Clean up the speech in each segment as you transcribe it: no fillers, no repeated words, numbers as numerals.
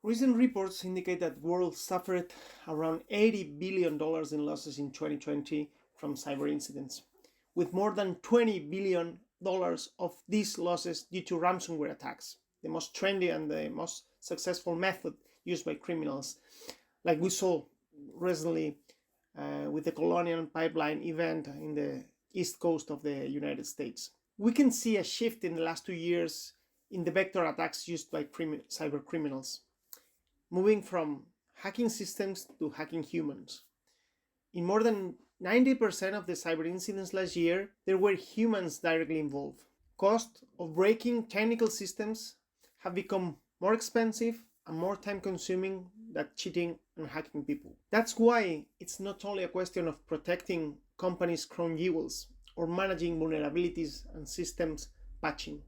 Recent reports indicate that the world suffered around $80 billion in losses in 2020 from cyber incidents, with more than $20 billion of these losses due to ransomware attacks, the most trendy and the most successful method used by criminals, like we saw recently with the Colonial Pipeline event in the east coast of the United States. We can see a shift in the last 2 years in the vector attacks used by cyber criminals, moving from hacking systems to hacking humans. In more than 90% of the cyber incidents last year, there were humans directly involved. Cost of breaking technical systems have become more expensive and more time-consuming than cheating and hacking people. That's why it's not only a question of protecting companies' crown jewels or managing vulnerabilities and systems patching.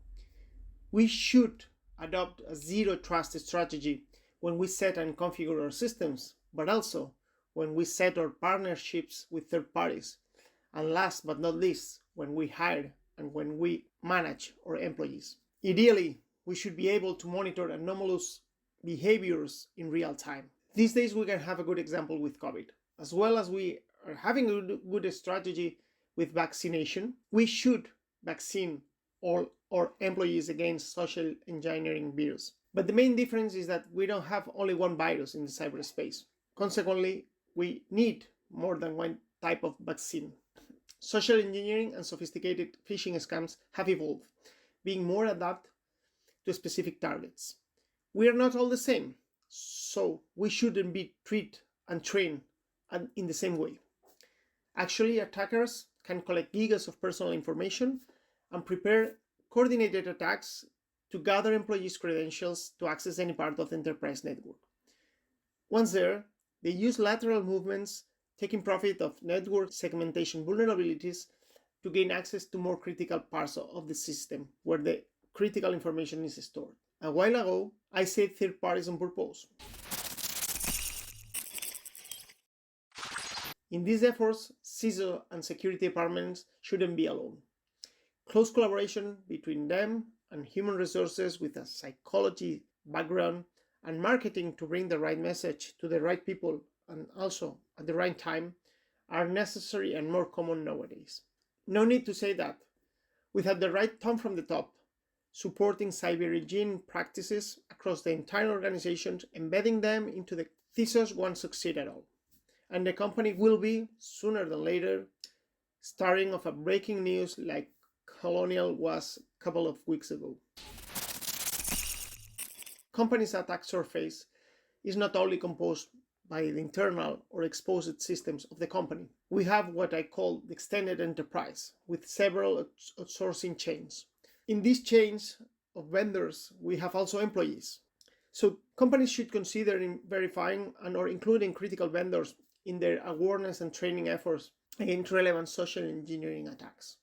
We should adopt a zero-trust strategy when we set and configure our systems, but also when we set our partnerships with third parties, and last but not least, when we hire and when we manage our employees. Ideally, we should be able to monitor anomalous behaviors in real time. These days we can have a good example with COVID. As well as we are having a good strategy with vaccination, we should vaccine all our employees against social engineering virus. But the main difference is that we don't have only one virus in the cyberspace. Consequently, we need more than one type of vaccine. Social engineering and sophisticated phishing scams have evolved, being more adapted to specific targets. We are not all the same, so we shouldn't be treated and trained in the same way. Actually, attackers can collect gigas of personal information and prepare coordinated attacks to gather employees' credentials to access any part of the enterprise network. Once there, they use lateral movements, taking profit of network segmentation vulnerabilities to gain access to more critical parts of the system where the critical information is stored. A while ago, I said third parties on purpose. In these efforts, CISO and security departments shouldn't be alone. Close collaboration between them and human resources with a psychology background and marketing to bring the right message to the right people and also at the right time are necessary and more common nowadays. No need to say that. Without the right tone from the top, supporting cyber hygiene practices across the entire organization, embedding them into the CISOs won't succeed at all. And the company will be, sooner than later, starting of a breaking news like Colonial was a couple of weeks ago. Company's attack surface is not only composed by the internal or exposed systems of the company. We have what I call the extended enterprise, with several outsourcing chains. In these chains of vendors, we have also employees. So companies should consider verifying and or including critical vendors in their awareness and training efforts against relevant social engineering attacks.